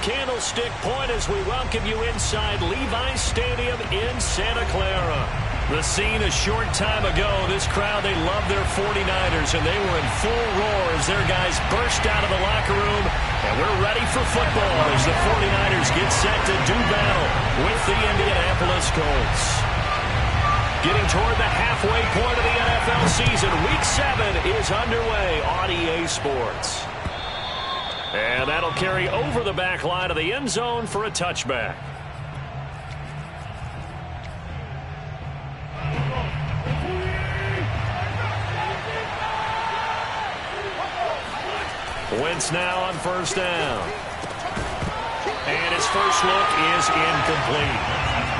Candlestick Point as we welcome you inside Levi's Stadium in Santa Clara. The scene a short time ago, this crowd, they love their 49ers, and they were in full roar as their guys burst out of the locker room, and we're ready for football as the 49ers get set to do battle with the Indianapolis Colts. Getting toward the halfway point of the NFL season, Week 7 is underway on EA Sports. And that'll carry over the back line of the end zone for a touchback. Wentz now on first down. And his first look is incomplete.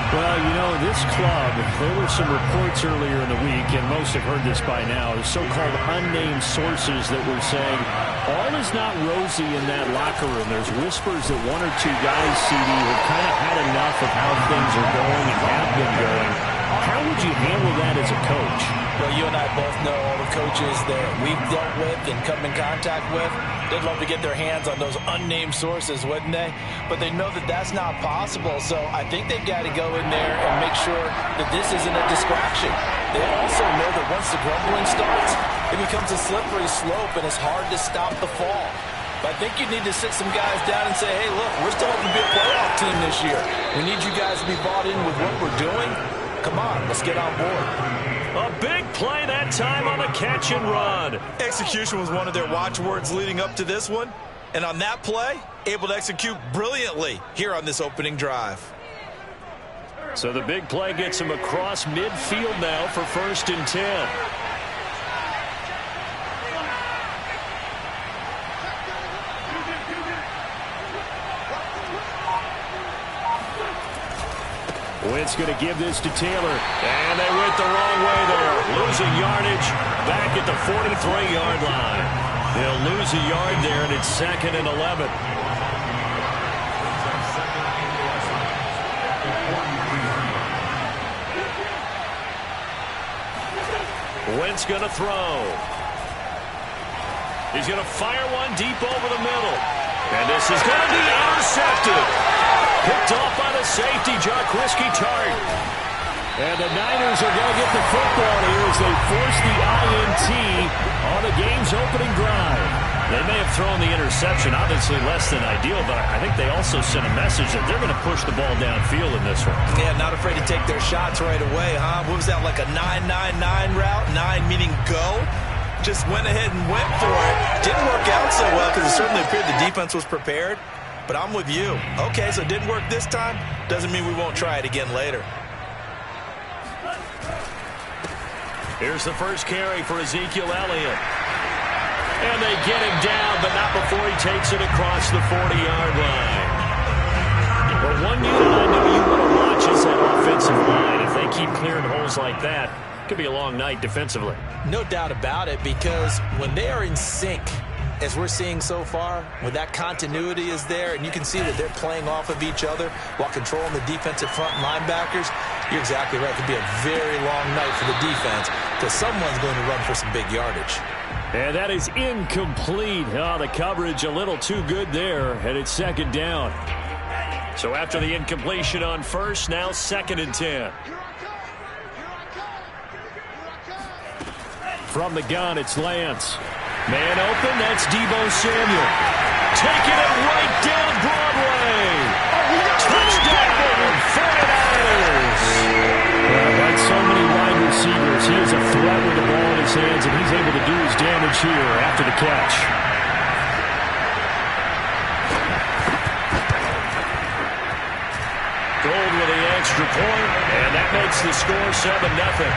Well, you know, this club, there were some reports earlier in the week, and most have heard this by now, the so-called unnamed sources that were saying all is not rosy in that locker room. There's whispers that one or two guys, CD, have kind of had enough of how things are going and have been going. How would you handle that as a coach? Well, you and I both know all the coaches that we've dealt with and come in contact with. They'd love to get their hands on those unnamed sources, wouldn't they? But they know that that's not possible, so I think they've got to go in there and make sure that this isn't a distraction. They also know that once the grumbling starts, it becomes a slippery slope, and it's hard to stop the fall. But I think you need to sit some guys down and say, hey, look, we're still hoping to be a playoff team this year. We need you guys to be bought in with what we're doing. Come on, let's get on board. A big play that time on a catch and run. Execution was one of their watchwords leading up to this one. And on that play, able to execute brilliantly here on this opening drive. So the big play gets him across midfield now for 1st and 10. Wentz going to give this to Taylor. And they went the wrong way there. Losing yardage back at the 43-yard line. They'll lose a yard there, and it's 2nd and 11. Wentz going to throw. He's going to fire one deep over the middle. And this is going to be intercepted. Picked off by the safety, Jaquiski Tartt. And the Niners are going to get the football here as they force the INT on the game's opening drive. They may have thrown the interception, obviously less than ideal, but I think they also sent a message that they're going to push the ball downfield in this one. Yeah, not afraid to take their shots right away, huh? What was that, like a 9-9-9 route? 9 meaning go? Just went ahead and went for it. Didn't work out so well because it certainly appeared the defense was prepared. But I'm with you. Okay, so it didn't work this time. Doesn't mean we won't try it again later. Here's the first carry for Ezekiel Elliott. And they get him down, but not before he takes it across the 40-yard line. Well, one unit I know you want to watch is that offensive line. If they keep clearing holes like that, it could be a long night defensively. No doubt about it, because when they are in sync, as we're seeing so far, when that continuity is there, and you can see that they're playing off of each other while controlling the defensive front linebackers, you're exactly right. It could be a very long night for the defense because someone's going to run for some big yardage. And that is incomplete. Oh, the coverage a little too good there, and it's 2nd down. So after the incompletion on first, now 2nd and 10. From the gun, it's Lance. Man open, that's Deebo Samuel. Taking it right down Broadway. Touchdown, 49ers. Well, like so many wide receivers, he is a threat with the ball in his hands, and he's able to do his damage here after the catch. Gold with the extra point, and that makes the score 7-0.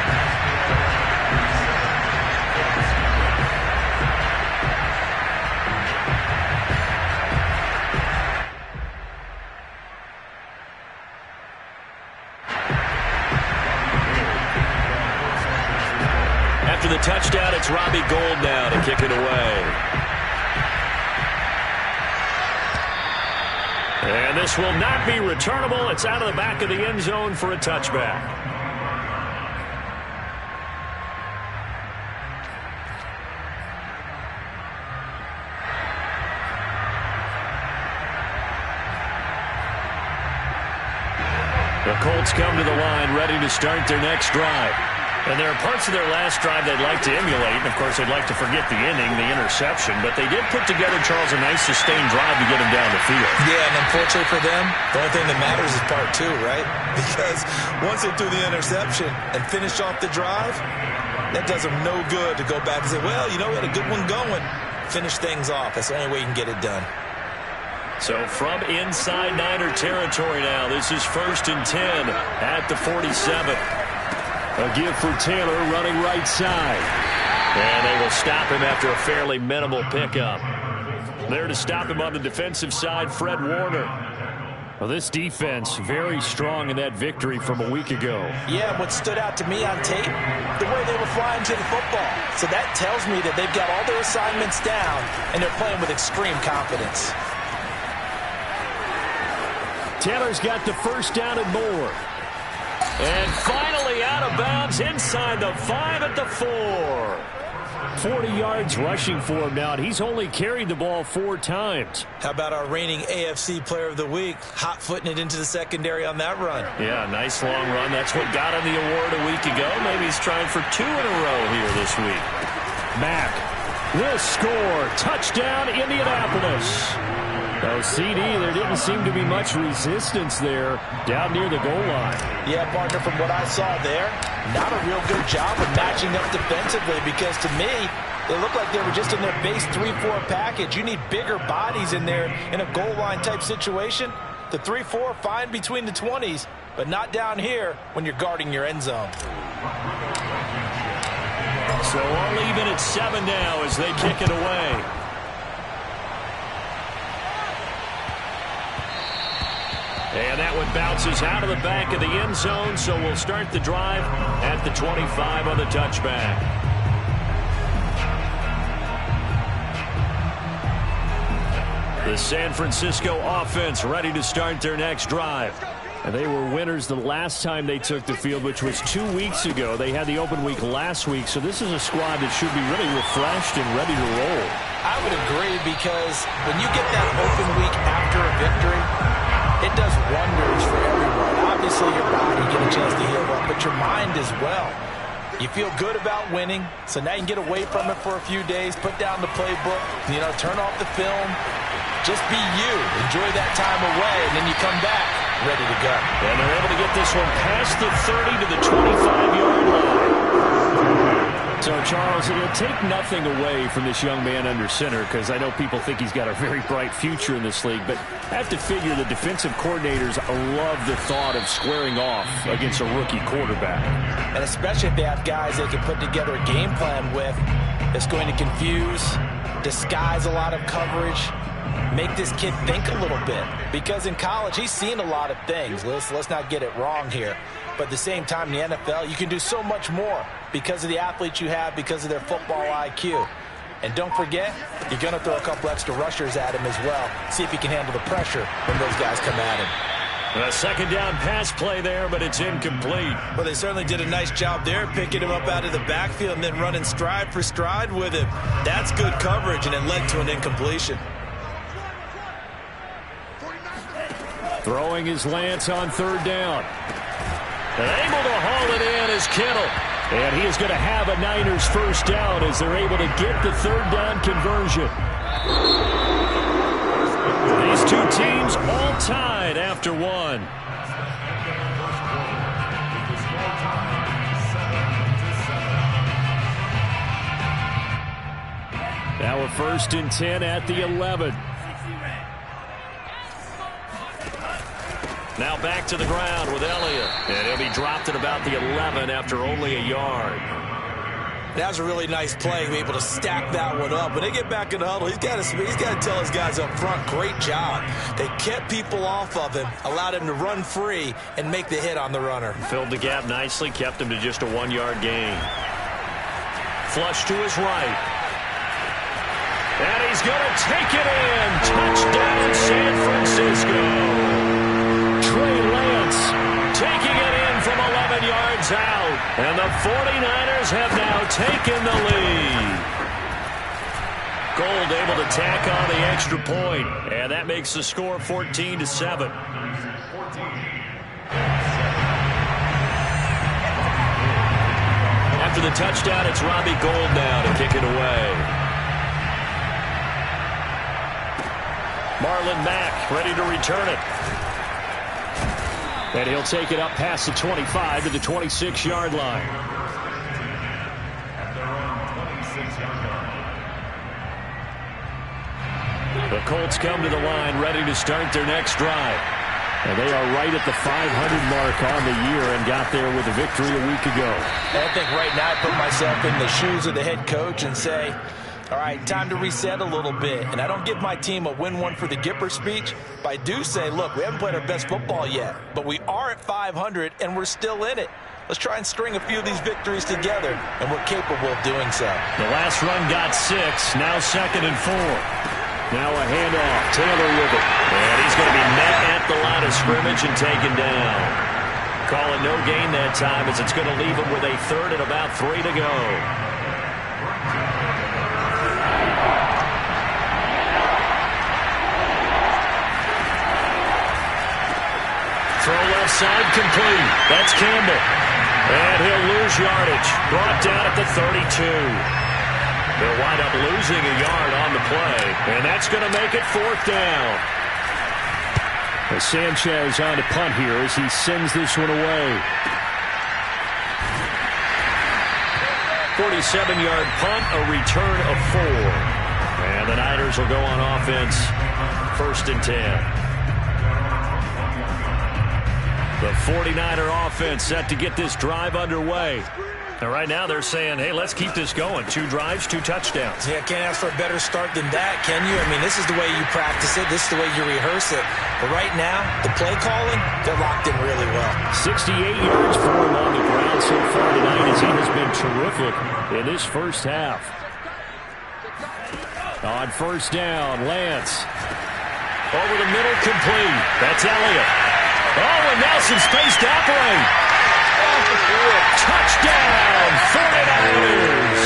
After the touchdown, it's Robbie Gould now to kick it away. And this will not be returnable. It's out of the back of the end zone for a touchback. The Colts come to the line ready to start their next drive. And there are parts of their last drive they'd like to emulate. And, of course, they'd like to forget the inning, the interception. But they did put together, Charles, a nice sustained drive to get them down the field. Yeah, and unfortunately for them, the only thing that matters is part two, right? Because once they threw the interception and finished off the drive, that does them no good to go back and say, well, you know, we had a good one going. Finish things off. That's the only way you can get it done. So from inside Niner territory now, this is 1st and 10 at the 47. A give for Taylor running right side. And they will stop him after a fairly minimal pickup. There to stop him on the defensive side, Fred Warner. Well, this defense very strong in that victory from a week ago. Yeah, what stood out to me on tape, the way they were flying to the football. So that tells me that they've got all their assignments down, and they're playing with extreme confidence. Taylor's got the first down and more. And finally out of bounds inside the 5 at the 4. 40 yards rushing for him now. He's only carried the ball 4 times. How about our reigning AFC Player of the Week, hot-footing it into the secondary on that run? Yeah, nice long run. That's what got him the award a week ago. Maybe he's trying for 2 in a row here this week. Mack will score. Touchdown, Indianapolis. Oh, CD, there didn't seem to be much resistance there down near the goal line. Yeah, partner, from what I saw there, not a real good job of matching up defensively because to me, they looked like they were just in their base 3-4 package. You need bigger bodies in there in a goal line type situation. The 3-4, fine between the 20s, but not down here when you're guarding your end zone. So all even at 7 now as they kick it away. And that one bounces out of the back of the end zone, so we'll start the drive at the 25 on the touchback. The San Francisco offense ready to start their next drive. And they were winners the last time they took the field, which was 2 weeks ago. They had the open week last week, so this is a squad that should be really refreshed and ready to roll. I would agree because when you get that open week after a victory, it does wonders for everyone. Obviously, your body get a chance to heal up, but your mind as well. You feel good about winning, so now you can get away from it for a few days, put down the playbook, turn off the film. Just be you. Enjoy that time away, and then you come back ready to go. And they're able to get this one past the 30 to the 25-yard line. So, Charles, it'll take nothing away from this young man under center because I know people think he's got a very bright future in this league, but I have to figure the defensive coordinators love the thought of squaring off against a rookie quarterback. And especially if they have guys they can put together a game plan with that's going to confuse, disguise a lot of coverage, make this kid think a little bit. Because in college, he's seen a lot of things. Let's not get it wrong here. But at the same time, in the NFL, you can do so much more because of the athletes you have, because of their football IQ. And don't forget, you're going to throw a couple extra rushers at him as well. See if he can handle the pressure when those guys come at him. A second down pass play there, but it's incomplete. Well, they certainly did a nice job there, picking him up out of the backfield and then running stride for stride with him. That's good coverage, and it led to an incompletion. Throwing his Lance on 3rd down. And able to haul it in is Kittle. And he is going to have a Niners first down as they're able to get the 3rd down conversion. These two teams all tied after one. Now a 1st and 10 at the 11. Now back to the ground with Elliott. And he'll be dropped at about the 11 after only a yard. That was a really nice play, to be able to stack that one up. When they get back in the huddle, he's got to tell his guys up front, great job. They kept people off of him, allowed him to run free, and make the hit on the runner. Filled the gap nicely, kept him to just a 1-yard gain. Flush to his right. And he's going to take it in. Touchdown, San Francisco. Trey Lance taking it in from 11 yards out. And the 49ers have now taken the lead. Gold able to tack on the extra point. And that makes the score 14-7. After the touchdown, it's Robbie Gould now to kick it away. Marlon Mack ready to return it. And he'll take it up past the 25 to the 26-yard line. The Colts come to the line ready to start their next drive. And they are right at the 500 mark on the year and got there with a victory a week ago. I think right now I put myself in the shoes of the head coach and say, all right, time to reset a little bit. And I don't give my team a win one for the Gipper speech, but I do say, look, we haven't played our best football yet, but we are at 500 and we're still in it. Let's try and string a few of these victories together, and we're capable of doing so. The last run got 6, now 2nd and 4. Now a handoff, Taylor with it. And he's going to be met at the line of scrimmage and taken down. Call it no gain that time as it's going to leave him with a 3rd and about 3 to go. Throw left side complete. That's Campbell. And he'll lose yardage. Brought down at the 32. They'll wind up losing a yard on the play, and that's going to make it 4th down. Sanchez on to punt here as he sends this one away. 47-yard punt, a return of 4. And the Niners will go on offense, 1st and 10. The 49er offense set to get this drive underway. And right now they're saying, hey, let's keep this going. 2 drives, 2 touchdowns. Yeah, can't ask for a better start than that, can you? I mean, this is the way you practice it. This is the way you rehearse it. But right now, the play calling, they're locked in really well. 68 yards for him on the ground so far tonight as he has been terrific in this first half. On 1st down, Lance. Over the middle, complete. That's Elliott. Oh, and now some space to operate. Touchdown, 49ers!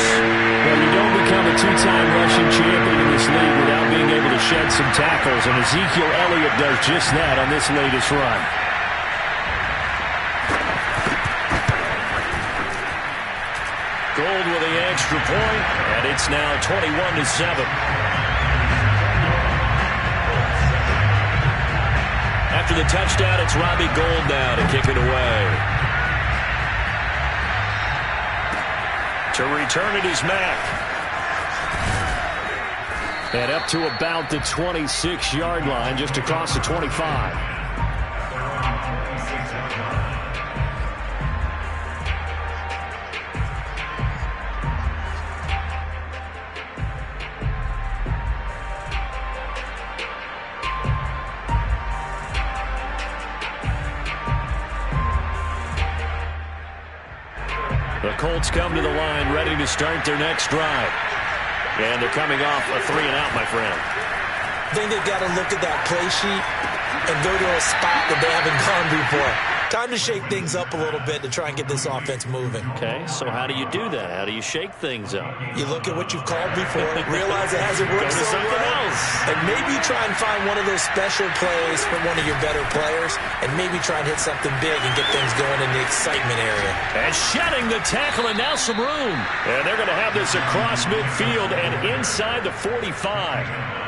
Well, you don't become a 2-time rushing champion in this league without being able to shed some tackles, and Ezekiel Elliott does just that on this latest run. Gould with the extra point, and it's now 21-7. After the touchdown, it's Robbie Gould now to kick it away. To return it is Mack. And up to about the 26-yard line, just across the 25. The Colts come to the line ready to start their next drive. And they're coming off a 3-and-out, my friend. I think they've got to look at that play sheet and go to a spot that they haven't gone before. Time to shake things up a little bit to try and get this offense moving. Okay, so how do you do that? How do you shake things up? You look at what you've called before, realize it hasn't worked so something well, else. and maybe try and find one of those special plays from one of your better players, and maybe try and hit something big and get things going in the excitement area. And shedding the tackle, and now some room. And they're going to have this across midfield and inside the 45.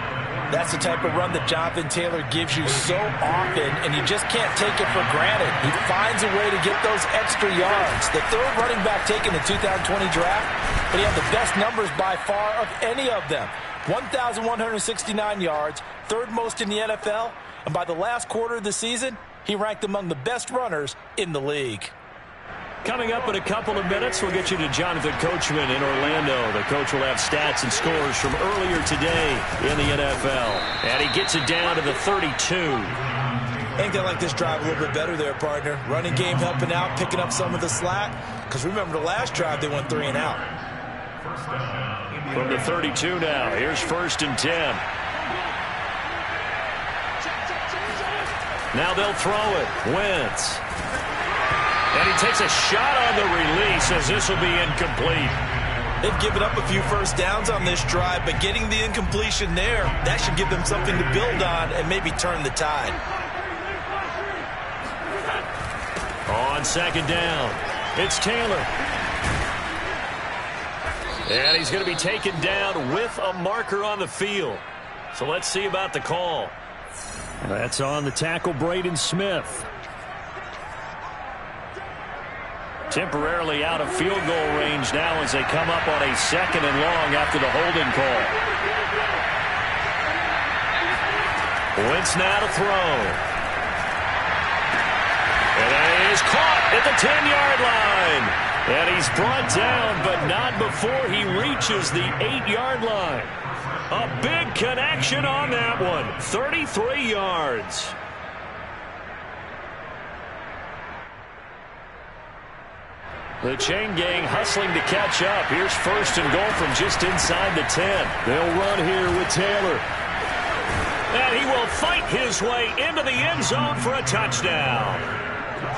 That's the type of run that Jonathan Taylor gives you so often, and you just can't take it for granted. He finds a way to get those extra yards. The 3rd running back taken in the 2020 draft, but he had the best numbers by far of any of them. 1,169 yards, 3rd most in the NFL, and by the last quarter of the season, he ranked among the best runners in the league. Coming up in a couple of minutes, we'll get you to Jonathan Coachman in Orlando. The coach will have stats and scores from earlier today in the NFL. And he gets it down to the 32. I think they like this drive a little bit better there, partner. Running game helping out, picking up some of the slack. Because remember the last drive, they went 3-and-out. From the 32 now, here's 1st and 10. Now they'll throw it. Wentz. And he takes a shot on the release as this will be incomplete. They've given up a few first downs on this drive, but getting the incompletion there, that should give them something to build on and maybe turn the tide. On second down, it's Taylor. And he's going to be taken down with a marker on the field. So let's see about the call. That's on the tackle, Braden Smith. Temporarily out of field goal range now as they come up on a 2nd and long after the holding call. Wentz now to throw. And that is caught at the 10-yard line. And he's brought down, but not before he reaches the 8-yard line. A big connection on that one. 33 yards. The chain gang hustling to catch up. Here's 1st and goal from just inside the 10. They'll run here with Taylor. And he will fight his way into the end zone for a touchdown.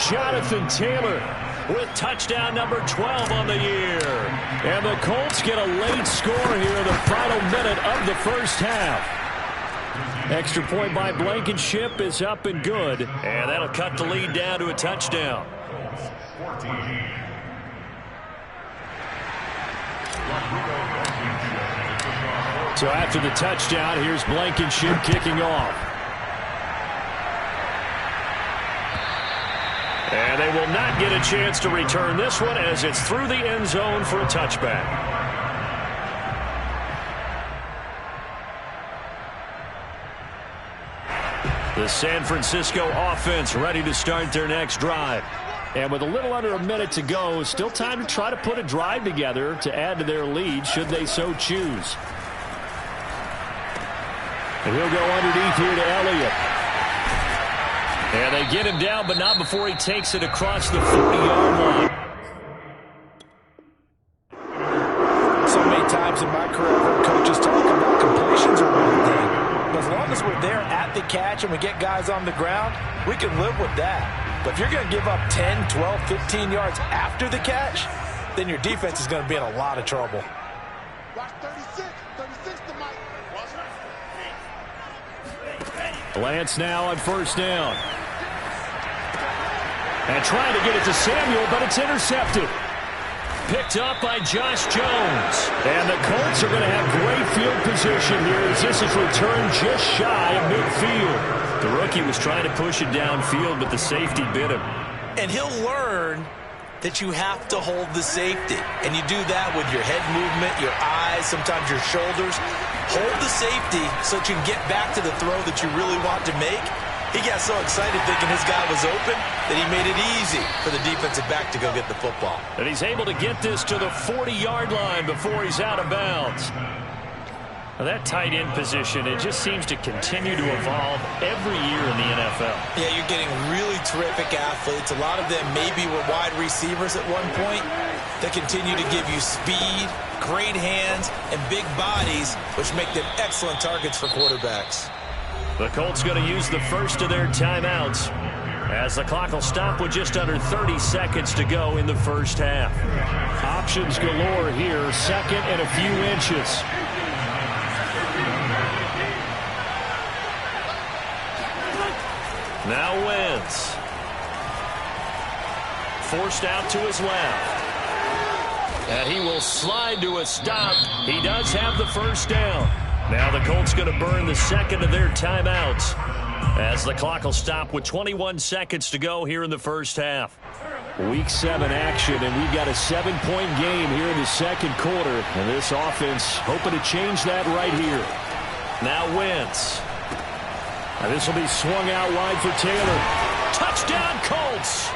Jonathan Taylor with touchdown number 12 on the year. And the Colts get a late score here in the final minute of the first half. Extra point by Blankenship is up and good. And that'll cut the lead down to a touchdown. So after the touchdown, here's Blankenship kicking off. And they will not get a chance to return this one as it's through the end zone for a touchback. The San Francisco offense ready to start their next drive. And with a little under a minute to go, still time to try to put a drive together to add to their lead should they so choose. And he'll go underneath here to Elliott. And they get him down, but not before he takes it across the 40-yard line. So many times in my career, I've heard coaches talk about completions are one thing. But as long as we're there at the catch and we get guys on the ground, we can live with that. But if you're going to give up 10, 12, 15 yards after the catch, then your defense is going to be in a lot of trouble. Watch 36 to Mike. Lance now on 1st down. And trying to get it to Samuel, but it's intercepted. Picked up by Josh Jones. And the Colts are going to have great field position here as this is returned just shy of midfield. The rookie was trying to push it downfield, but the safety bit him. And he'll learn that you have to hold the safety. And you do that with your head movement, your eyes, sometimes your shoulders. Hold the safety so that you can get back to the throw that you really want to make. He got so excited thinking his guy was open that he made it easy for the defensive back to go get the football. And he's able to get this to the 40-yard line before he's out of bounds. Now that tight end position, it just seems to continue to evolve every year in the NFL. Yeah, you're getting really terrific athletes. A lot of them maybe were wide receivers at one point. They continue to give you speed, great hands, and big bodies, which make them excellent targets for quarterbacks. The Colts going to use the first of their timeouts as the clock will stop with just under 30 seconds to go in the first half. Options galore here, 2nd and a few inches. Now Wentz. Forced out to his left. And he will slide to a stop. He does have the first down. Now the Colts going to burn the 2nd of their timeouts as the clock will stop with 21 seconds to go here in the first half. Week 7 action, and we've got a 7-point game here in the 2nd quarter. And this offense hoping to change that right here. Now Wentz. And this will be swung out wide for Taylor. Touchdown Colts!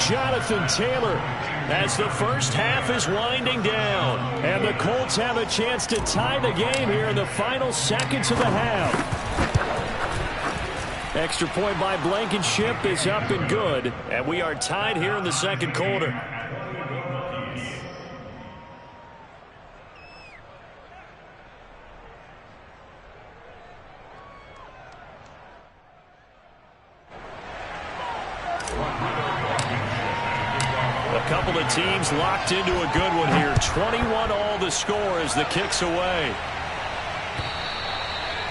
Jonathan Taylor as the first half is winding down. And the Colts have a chance to tie the game here in the final seconds of the half. Extra point by Blankenship is up and good. And we are tied here in the 2nd quarter. A couple of teams locked into a good one here. 21 all the score as the kick's away.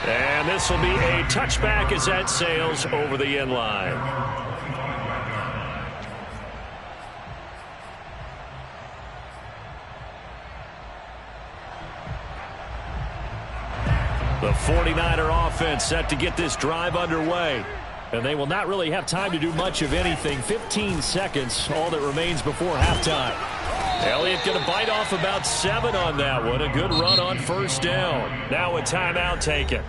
And this will be a touchback as that sails over the end line. The 49er offense set to get this drive underway. And they will not really have time to do much of anything. 15 seconds, all that remains before halftime. Elliott going to bite off about 7 on that one. A good run on first down. Now a timeout taken.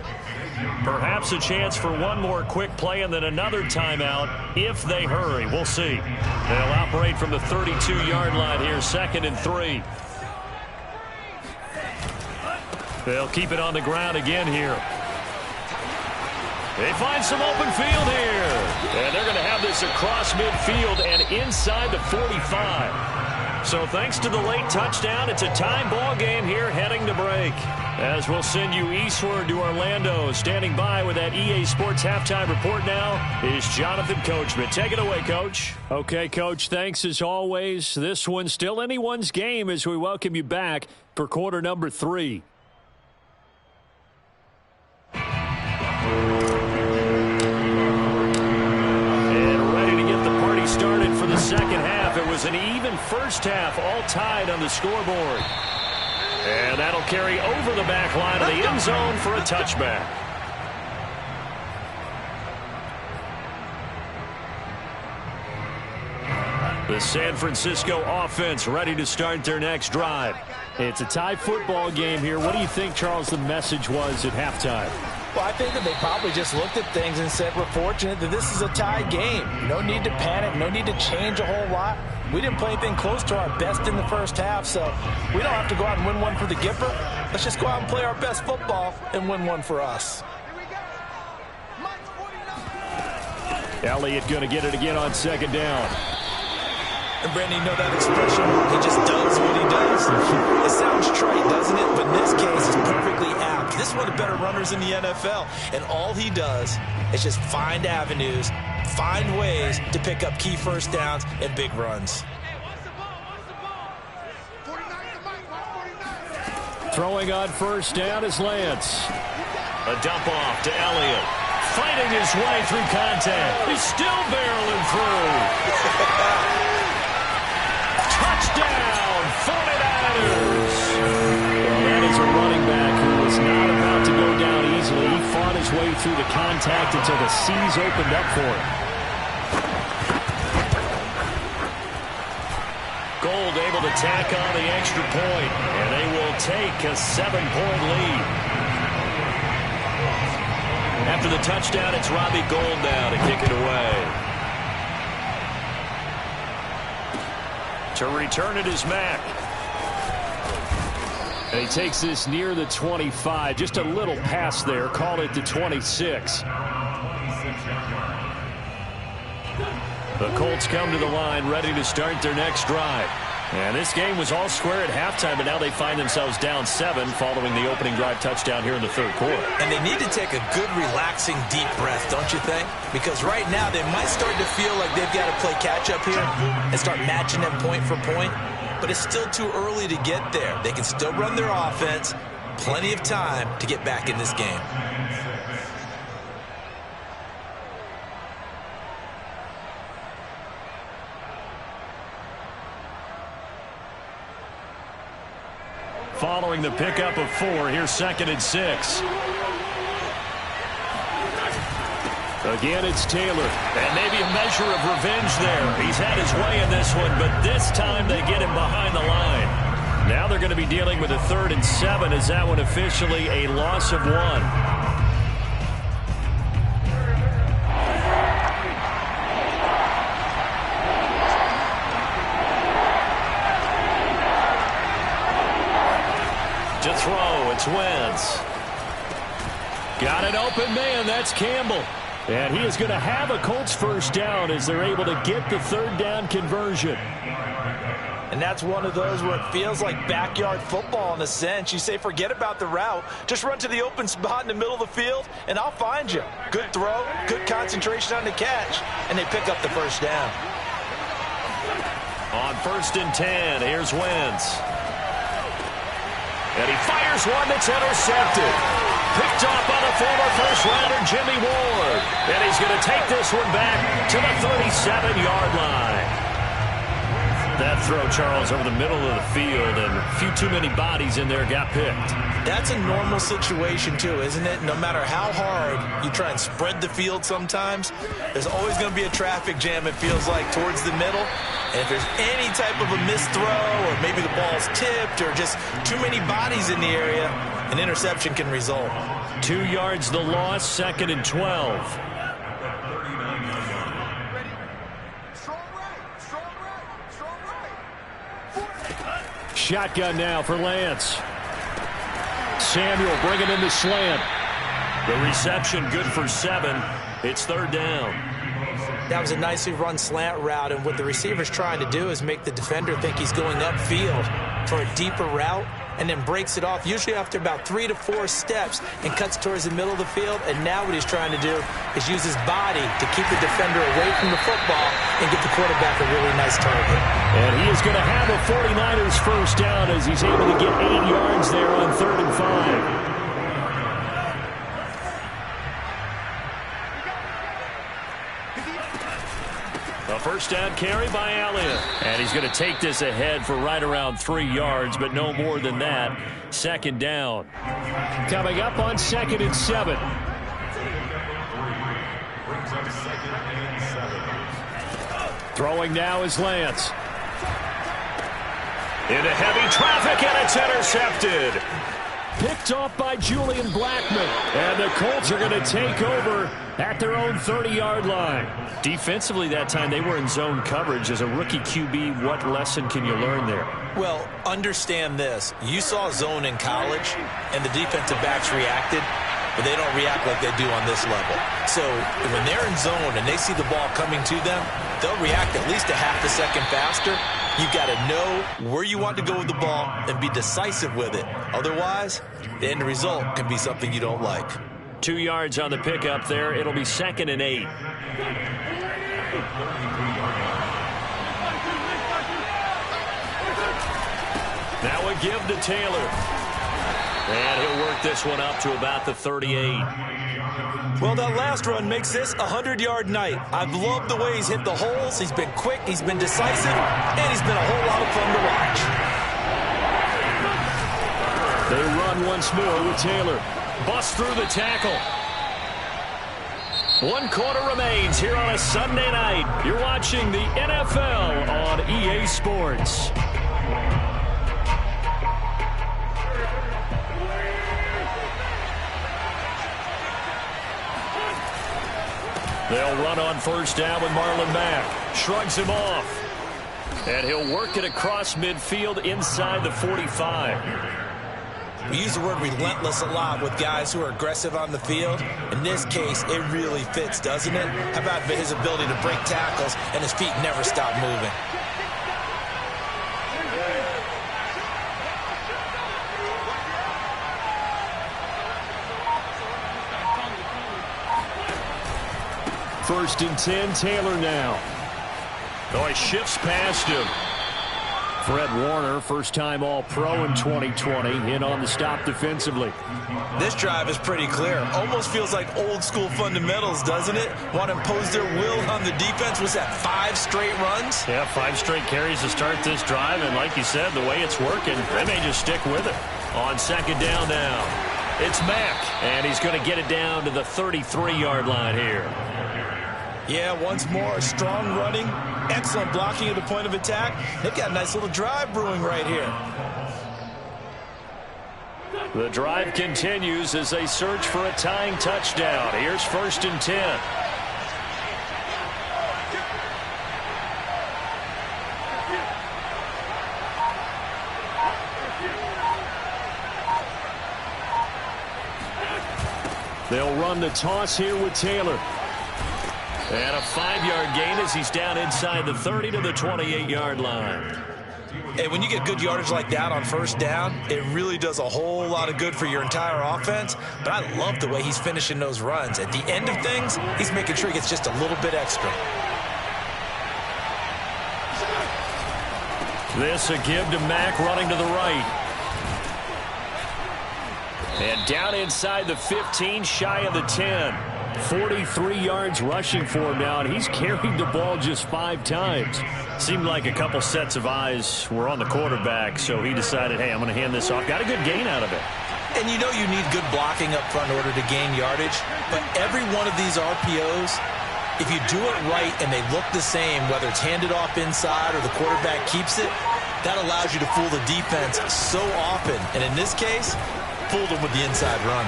Perhaps a chance for one more quick play and then another timeout if they hurry. We'll see. They'll operate from the 32-yard line here, 2nd and 3. They'll keep it on the ground again here. They find some open field here. And they're going to have this across midfield and inside the 45. So thanks to the late touchdown, it's a time ball game here heading to break. As we'll send you eastward to Orlando. Standing by with that EA Sports halftime report now is Jonathan Coachman. Take it away, Coach. Okay, Coach, thanks as always. This one's still anyone's game as we welcome you back for quarter number 3. Started for the second half. It was an even first half, all tied on the scoreboard. And that'll carry over the back line of the end zone for a touchback. The San Francisco offense ready to start their next drive. It's a tie football game here. What do you think, Charles, the message was at halftime? Well, I think that they probably just looked at things and said, we're fortunate that this is a tie game. No need to panic. No need to change a whole lot. We didn't play anything close to our best in the first half, so we don't have to go out and win one for the Gipper. Let's just go out and play our best football and win one for us. Elliott going to get it again on 2nd down. And Brandon, you know that expression? He just does what he does. It sounds trite, doesn't it? But in this case, it's perfectly apt. This is one of the better runners in the NFL. And all he does is just find avenues, find ways to pick up key first downs and big runs. Throwing on first down is Lance. A dump off to Elliott. Fighting his way through contact. He's still barreling through. Touchdown, 49ers. Well, that is a running back who was not about to go down easily. He fought his way through the contact until the seas opened up for him. Gold able to tack on the extra point, and they will take a 7-point lead. After the touchdown, it's Robbie Gould now to kick it away. To return it is Mack. And he takes this near the 25. Just a little pass there. Call it the 26. The Colts come to the line ready to start their next drive. And this game was all square at halftime, but now they find themselves down 7 following the opening drive touchdown here in the third quarter. And they need to take a good, relaxing, deep breath, don't you think? Because right now they might start to feel like they've got to play catch-up here and start matching them point for point. But it's still too early to get there. They can still run their offense. Plenty of time to get back in this game. Following the pickup of 4, here's 2nd and 6. Again, it's Taylor. And maybe a measure of revenge there. He's had his way in this one, but this time they get him behind the line. Now they're going to be dealing with a 3rd and 7. Is that one officially a loss of 1? To throw, it's Wentz. Got an open man, that's Campbell. And he is going to have a Colts first down as they're able to get the 3rd down conversion. And that's one of those where it feels like backyard football in a sense. You say, forget about the route. Just run to the open spot in the middle of the field, and I'll find you. Good throw, good concentration on the catch, and they pick up the first down. On 1st and 10, here's Wentz. And he fires one that's intercepted. Picked off by the former first-rounder Jimmy Ward. And he's going to take this one back to the 37-yard line. That throw, Charles, over the middle of the field, and a few too many bodies in there got picked. That's a normal situation, too, isn't it? No matter how hard you try and spread the field sometimes, there's always going to be a traffic jam, it feels like, towards the middle. And if there's any type of a missed throw, or maybe the ball's tipped, or just too many bodies in the area, an interception can result. 2 yards the loss, 2nd and 12. Shotgun now for Lance. Samuel bringing in the slant. The reception good for 7. It's 3rd down. That was a nicely run slant route, and what the receiver's trying to do is make the defender think he's going upfield for a deeper route, and then breaks it off, usually after about 3 to 4 steps, and cuts towards the middle of the field. And now what he's trying to do is use his body to keep the defender away from the football and get the quarterback a really nice target. And he is going to have a 49ers first down as he's able to get 8 yards there on 3rd and 5. A first down carry by Elliott. And he's going to take this ahead for right around 3 yards, but no more than that. 2nd down. Coming up on 2nd and 7. Throwing now is Lance. Into heavy traffic, and it's intercepted. Picked off by Julian Blackmon. And the Colts are going to take over at their own 30-yard line. Defensively that time, they were in zone coverage. As a rookie QB, what lesson can you learn there? Well, understand this. You saw zone in college, and the defensive backs reacted, but they don't react like they do on this level. So when they're in zone and they see the ball coming to them, they'll react at least a half a second faster. You've got to know where you want to go with the ball and be decisive with it. Otherwise, the end result can be something you don't like. 2 yards on the pickup there. It'll be 2nd and 8. Now a give to Taylor. And he'll work this one up to about the 38. Well, that last run makes this a 100-yard night. I've loved the way he's hit the holes. He's been quick, he's been decisive, and he's been a whole lot of fun to watch. They run once more with Taylor. Bust through the tackle. 1 quarter remains here on a Sunday night. You're watching the NFL on EA Sports. They'll run on first down with Marlon Mack. Shrugs him off. And he'll work it across midfield inside the 45. We use the word relentless a lot with guys who are aggressive on the field. In this case, it really fits, doesn't it? How about his ability to break tackles and his feet never stop moving? First and 10, Taylor now. Oh, he shifts past him. Fred Warner, first-time All-Pro in 2020, in on the stop defensively. This drive is pretty clear. Almost feels like old-school fundamentals, doesn't it? Want to impose their will on the defense. Was that 5 straight runs? Yeah, 5 straight carries to start this drive, and like you said, the way it's working, they may just stick with it. On 2nd down now, it's Mack, and he's going to get it down to the 33-yard line here. Yeah, once more, strong running, excellent blocking at the point of attack. They've got a nice little drive brewing right here. The drive continues as they search for a tying touchdown. Here's 1st and 10. They'll run the toss here with Taylor. And a 5-yard gain as he's down inside the 30 to the 28-yard line. Hey, when you get good yardage like that on first down, it really does a whole lot of good for your entire offense. But I love the way he's finishing those runs. At the end of things, he's making sure he gets just a little bit extra. This a give to Mack running to the right. And down inside the 15, shy of the 10. 43 yards rushing for him now, and he's carried the ball just 5 times. Seemed like a couple sets of eyes were on the quarterback, so he decided, hey, I'm going to hand this off. Got a good gain out of it. And you know you need good blocking up front in order to gain yardage, but every one of these RPOs, if you do it right and they look the same, whether it's handed off inside or the quarterback keeps it, that allows you to fool the defense so often. And in this case, fooled them with the inside run.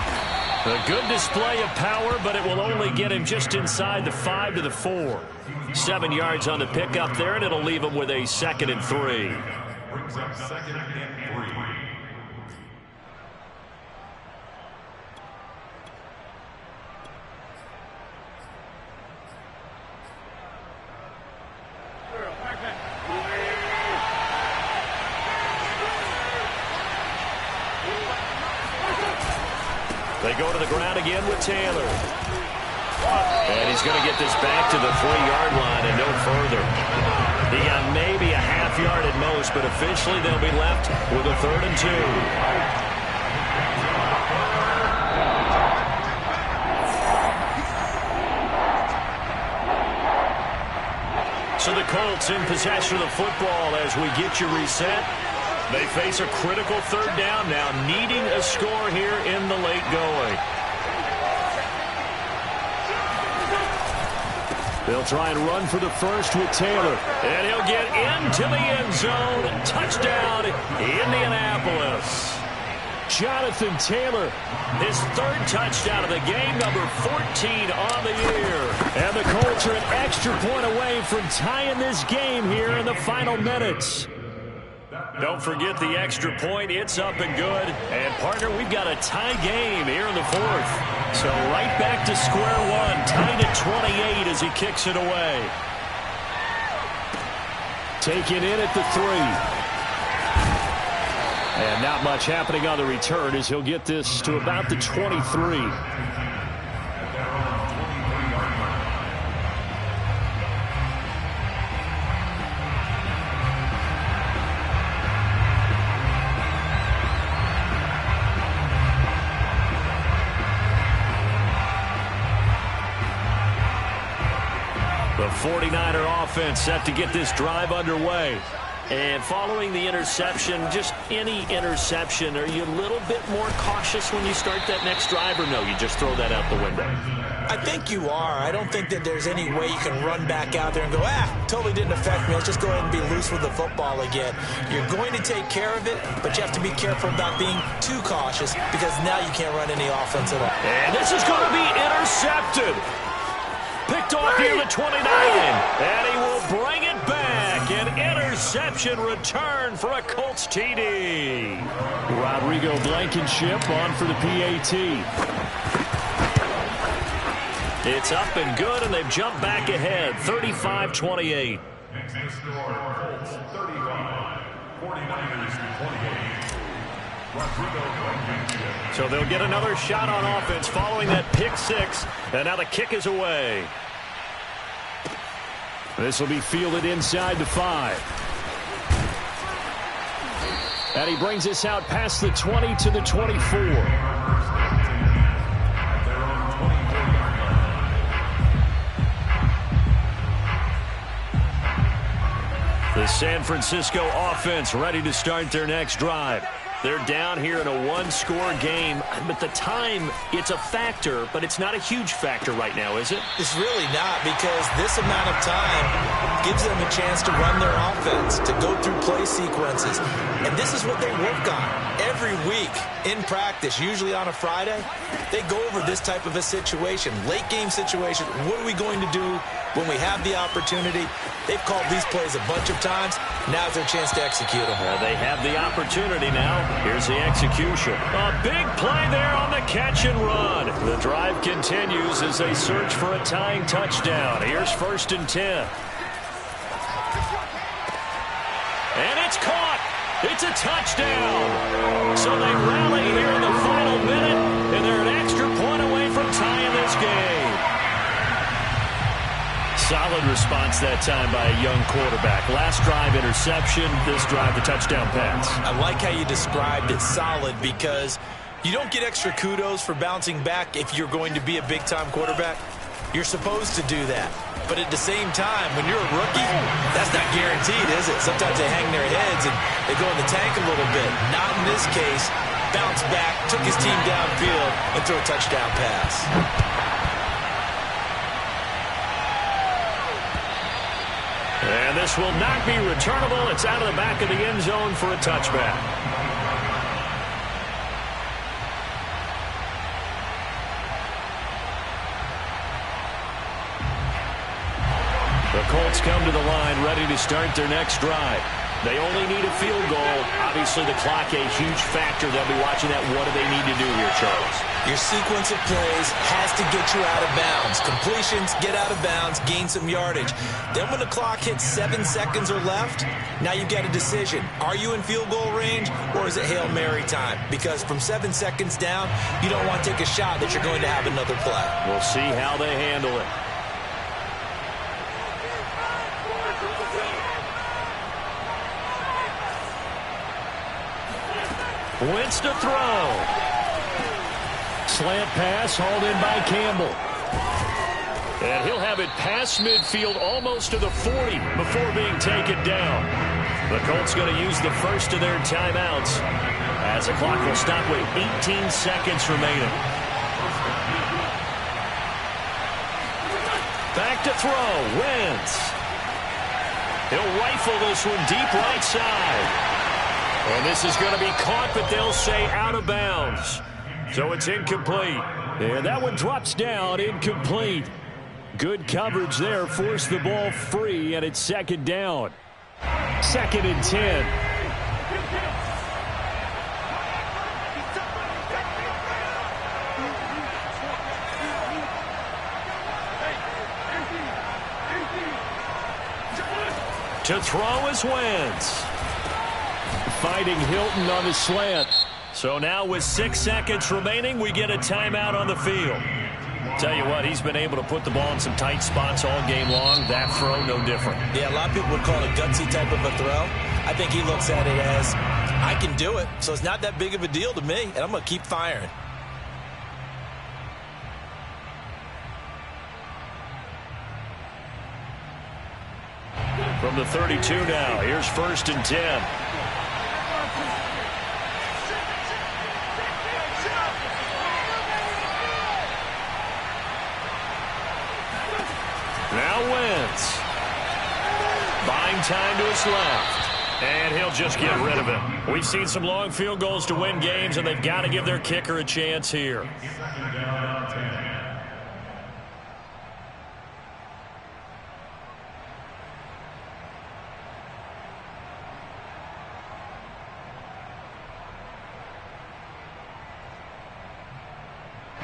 A good display of power, but it will only get him just inside the 5 to the 4. 7 yards on the pickup there, and it'll leave him with a 2nd and 3. Brings up 2nd and 3. They go to the ground again with Taylor. And he's going to get this back to the 3-yard line and no further. He got maybe a half yard at most, but officially they'll be left with a 3rd and 2. So the Colts in possession of the football as we get you reset. They face a critical 3rd down now, needing a score here in the late going. They'll try and run for the first with Taylor. And he'll get into the end zone. Touchdown, Indianapolis. Jonathan Taylor. His 3rd touchdown of the game, number 14 on the year. And the Colts are an extra point away from tying this game here in the final minutes. Don't forget the extra point. It's up and good. And, partner, we've got a tie game here in the 4th. So right back to square one. Tied at 28 as he kicks it away. Taken in at the 3. And not much happening on the return as he'll get this to about the 23. The 49er offense set to get this drive underway. And following the interception, just any interception, are you a little bit more cautious when you start that next drive, or no, you just throw that out the window? I think you are. I don't think that there's any way you can run back out there and go, totally didn't affect me. Let's just go ahead and be loose with the football again. You're going to take care of it, but you have to be careful about being too cautious because now you can't run any offense at all. And this is going to be intercepted. Picked off near the 29, and he will bring it back. An interception return for a Colts TD. Rodrigo Blankenship on for the PAT. It's up and good, and they've jumped back ahead, 35-28. Next to score, Colts 35, 49ers 28. Rodrigo Blankenship. So they'll get another shot on offense following that pick 6, and now the kick is away. This will be fielded inside the 5. And he brings us out past the 20 to the 24. The San Francisco offense ready to start their next drive. They're down here in a one-score game, but the time, it's a factor, but it's not a huge factor right now, is it? It's really not, because this amount of time gives them a chance to run their offense, to go through play sequences. And this is what they work on every week in practice, usually on a Friday. They go over this type of a situation, late game situation. What are we going to do when we have the opportunity? They've called these plays a bunch of times. Now's their chance to execute them. Well, they have the opportunity now. Here's the execution. A big play there on the catch and run. The drive continues as they search for a tying touchdown. Here's 1st and 10. And it's caught. It's a touchdown. So they rally here in the final minute, and they're an extra point away from tying this game. Solid response that time by a young quarterback. Last drive, interception. This drive, the touchdown pass. I like how you described it, solid, because You don't get extra kudos for bouncing back if you're going to be a big-time quarterback. You're supposed to do that. But at the same time, when you're a rookie, that's not guaranteed, is it? Sometimes they hang their heads and they go in the tank a little bit. Not in this case. Bounced back, took his team downfield, and threw a touchdown pass. And this will not be returnable. It's out of the back of the end zone for a touchback. The Colts come to the line ready to start their next drive. They only need a field goal. Obviously, the clock a huge factor. They'll be watching that. What do they need to do here, Charles? Your sequence of plays has to get you out of bounds. Completions, get out of bounds, gain some yardage. Then when the clock hits 7 seconds or left, now you've got a decision. Are you in field goal range or is it Hail Mary time? Because from 7 seconds down, you don't want to take a shot that you're going to have another play. We'll see how they handle it. Wentz to throw. Slant pass hauled in by Campbell. And he'll have it past midfield almost to the 40 before being taken down. The Colts going to use the first of their timeouts as the clock will stop with 18 seconds remaining. Back to throw. Wentz. He'll rifle this one deep right side. And this is going to be caught, but they'll say out of bounds. So it's incomplete. And that one drops down, incomplete. Good coverage there, forced the ball free, and it's second down. 2nd and 10. To throw is Wentz. Fighting Hilton on the slant. So now with 6 seconds remaining, we get a timeout on the field. Tell you what, he's been able to put the ball in some tight spots all game long. That throw, no different. Yeah, a lot of people would call it a gutsy type of a throw. I think he looks at it as, I can do it, so it's not that big of a deal to me, and I'm going to keep firing. From the 32 now, here's 1st and 10. Now Wentz. Buying time to his left. And he'll just get rid of it. We've seen some long field goals to win games, and they've got to give their kicker a chance here.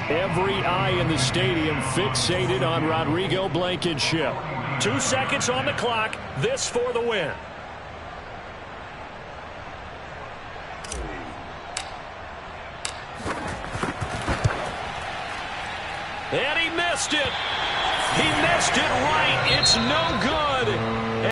Every eye in the stadium fixated on Rodrigo Blankenship. 2 seconds on the clock. This for the win. And he missed it. He missed it right. It's no good.